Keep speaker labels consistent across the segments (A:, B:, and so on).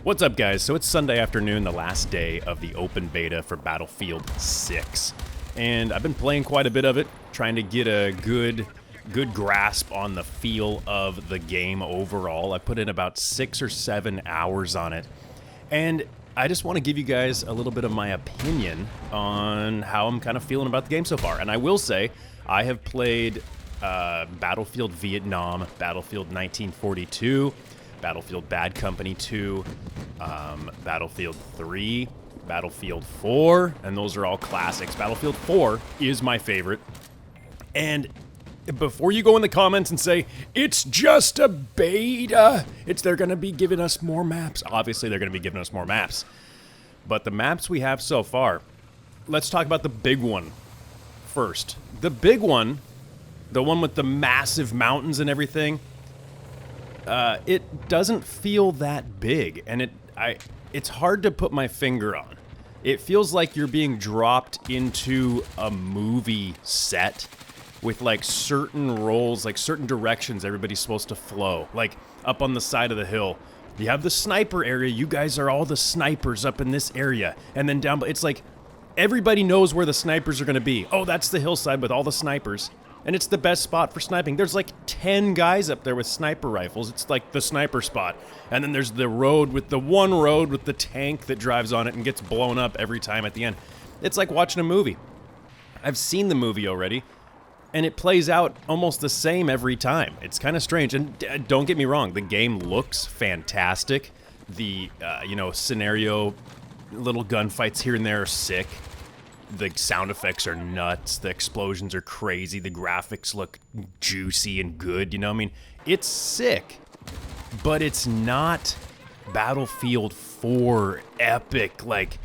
A: What's up, guys? So it's Sunday afternoon, the last day of the open beta for Battlefield 6. And I've been playing quite a bit of it, trying to get a good grasp on the feel of the game overall. I put in about 6 or 7 hours on it. And I just want to give you guys a little bit of my opinion on how I'm kind of feeling about the game so far. And I will say, I have played Battlefield Vietnam, Battlefield 1942, Battlefield Bad Company 2, Battlefield 3, Battlefield 4, and those are all classics. Battlefield 4 is my favorite. And before you go in the comments and say, it's just a beta, they're going to be giving us more maps. Obviously, they're going to be giving us more maps. But the maps we have so far, let's talk about the big one first. The big one, the one with the massive mountains and everything, it doesn't feel that big, and it's hard to put my finger on. It feels like you're being dropped into a movie set with like certain roles, like certain directions everybody's supposed to flow. Like up on the side of the hill, you have the sniper area. You guys are all the snipers up in this area, and then down, it's like everybody knows where the snipers are going to be. Oh, that's the hillside with all the snipers. And it's the best spot for sniping. There's like 10 guys up there with sniper rifles. It's like the sniper spot. And then there's the road with the tank that drives on it and gets blown up every time at the end. It's like watching a movie. I've seen the movie already, and it plays out almost the same every time. It's kind of strange. And don't get me wrong, the game looks fantastic. The, scenario, little gunfights here and there are sick. The sound effects are nuts, the explosions are crazy, the graphics look juicy and good, you know, I mean, it's sick, but it's not Battlefield 4 epic, like,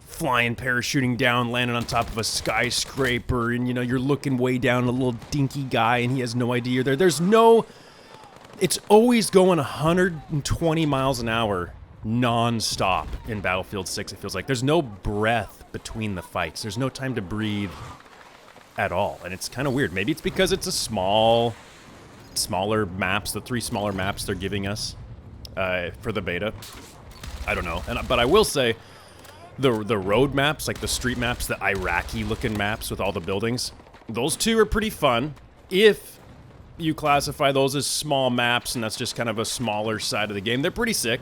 A: flying, parachuting down, landing on top of a skyscraper, and, you know, you're looking way down at a little dinky guy, and he has no idea you're there. There's no, it's always going 120 miles an hour, non-stop in Battlefield 6, it feels like. There's no breath between the fights. There's no time to breathe at all, and it's kind of weird. Maybe it's because it's a smaller maps, the 3 smaller maps they're giving us for the beta. I don't know, but I will say the road maps, like the street maps, the Iraqi-looking maps with all the buildings, those 2 are pretty fun if you classify those as small maps, and that's just kind of a smaller side of the game. They're pretty sick.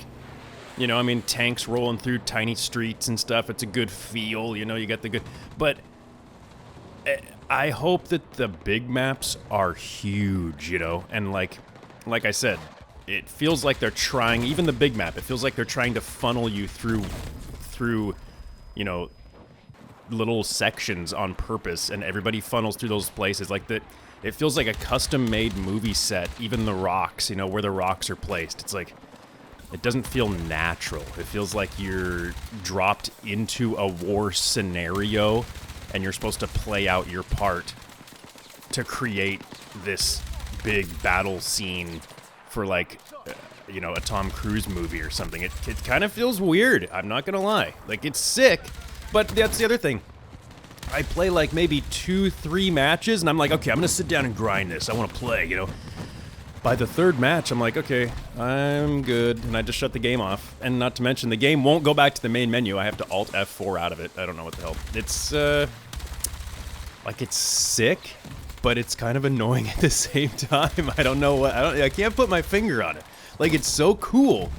A: You know, I mean, tanks rolling through tiny streets and stuff. It's a good feel, you know, you get the good... But I hope that the big maps are huge, you know? And like I said, it feels like they're trying, even the big map, it feels like they're trying to funnel you through, you know, little sections on purpose, and everybody funnels through those places. Like that, it feels like a custom-made movie set, even the rocks, you know, where the rocks are placed. It's like... It doesn't feel natural. It feels like you're dropped into a war scenario and you're supposed to play out your part to create this big battle scene for like, a Tom Cruise movie or something. It kind of feels weird. I'm not gonna lie. Like, it's sick, but that's the other thing. I play like maybe 2-3 matches and I'm like, okay, I'm gonna sit down and grind this. I want to play, you know. By the 3rd match, I'm like, okay, I'm good, and I just shut the game off. And not to mention, the game won't go back to the main menu. I have to Alt F4 out of it. I don't know what the hell. It's, it's sick, but it's kind of annoying at the same time. I don't know what, I can't put my finger on it. Like, it's so cool,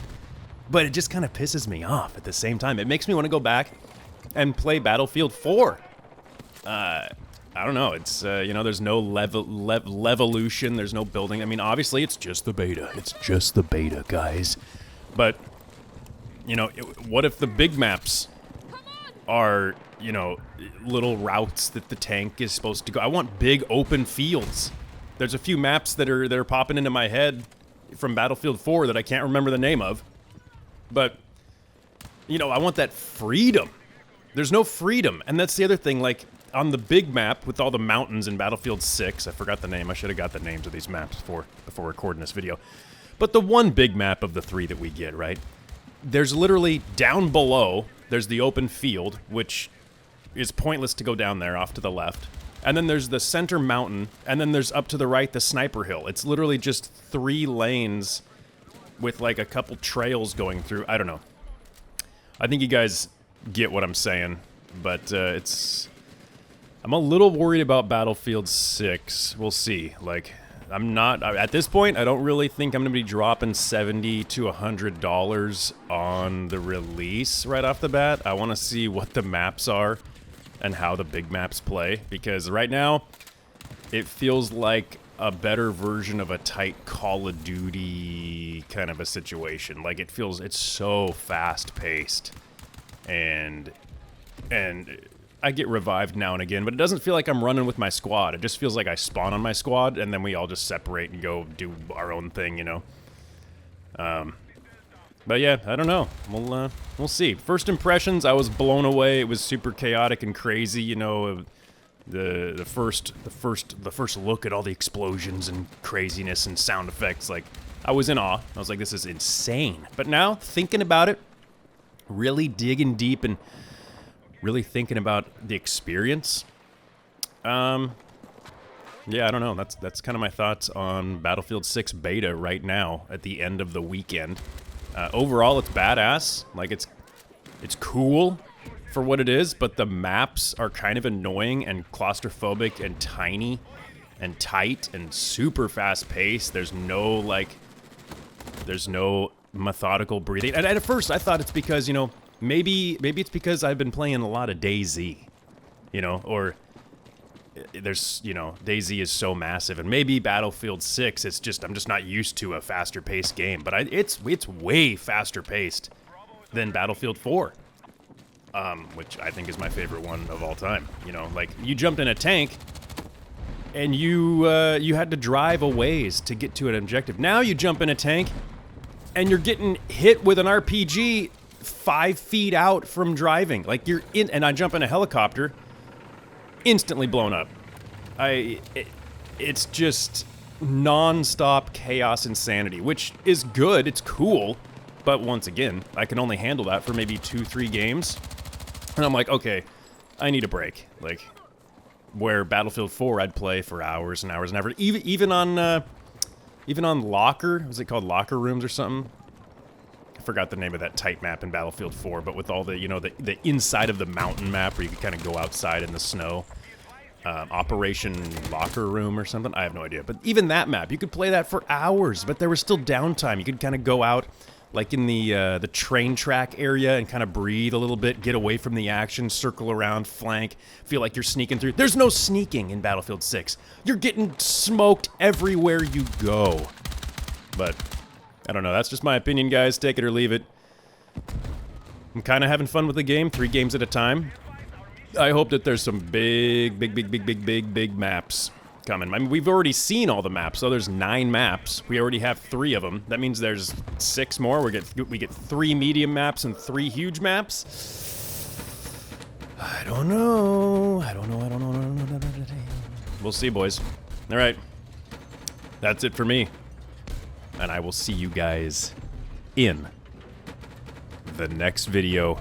A: but it just kind of pisses me off at the same time. It makes me want to go back and play Battlefield 4. I don't know, it's, there's no levolution, there's no building. I mean, obviously, it's just the beta. It's just the beta, guys. But, what if the big maps are, little routes that the tank is supposed to go? I want big open fields. There's a few maps that are popping into my head from Battlefield 4 that I can't remember the name of. But, I want that freedom. There's no freedom, and that's the other thing, like... On the big map with all the mountains in Battlefield 6, I forgot the name. I should have got the names of these maps before recording this video. But the one big map of the 3 that we get, right? There's literally down below, there's the open field, which is pointless to go down there off to the left. And then there's the center mountain, and then there's up to the right the sniper hill. It's literally just 3 lanes with like a couple trails going through. I don't know. I think you guys get what I'm saying, but I'm a little worried about Battlefield 6. We'll see. Like, I'm not, at this point, I don't really think I'm going to be dropping $70 to $100 on the release right off the bat. I want to see what the maps are and how the big maps play, because right now, it feels like a better version of a tight Call of Duty kind of a situation. Like, it's so fast-paced, and I get revived now and again, but it doesn't feel like I'm running with my squad. It just feels like I spawn on my squad, and then we all just separate and go do our own thing, you know? But yeah, I don't know. We'll see. First impressions, I was blown away. It was super chaotic and crazy, you know? The first look at all the explosions and craziness and sound effects, like, I was in awe. I was like, this is insane. But now, thinking about it, really digging deep and really thinking about the experience. Yeah, I don't know. That's kind of my thoughts on Battlefield 6 beta right now at the end of the weekend. Overall, it's badass. Like, it's cool for what it is, but the maps are kind of annoying and claustrophobic and tiny and tight and super fast-paced. There's no methodical breathing. And at first, I thought it's because, you know, maybe it's because I've been playing a lot of DayZ, you know, or there's, you know, DayZ is so massive, and maybe Battlefield 6, it's just, I'm just not used to a faster paced game, but it's way faster paced than Battlefield 4, which I think is my favorite one of all time. You know, like, you jumped in a tank, and you had to drive a ways to get to an objective. Now you jump in a tank, and you're getting hit with an RPG 5 feet out from driving. Like, you're in, and I jump in a helicopter, instantly blown up. It's just non-stop chaos insanity, which is good, it's cool, but once again, I can only handle that for maybe 2-3 games, and I'm like, okay, I need a break. Like, where Battlefield 4 I'd play for hours and hours and hours, even on Locker, was it called Locker Rooms or something? I forgot the name of that tight map in Battlefield 4, but with all the, you know, the inside of the mountain map where you could kind of go outside in the snow. Operation Locker Room or something, I have no idea. But even that map, you could play that for hours, but there was still downtime. You could kind of go out, like in the train track area, and kind of breathe a little bit, get away from the action, circle around, flank, feel like you're sneaking through. There's no sneaking in Battlefield 6. You're getting smoked everywhere you go. But I don't know, that's just my opinion, guys. Take it or leave it. I'm kind of having fun with the game, 3 games at a time. I hope that there's some big maps coming. I mean, we've already seen all the maps, so there's 9 maps. We already have 3 of them. That means there's 6 more. We get 3 medium maps and 3 huge maps. I don't know. We'll see, boys. All right. That's it for me. And I will see you guys in the next video.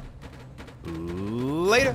A: Later.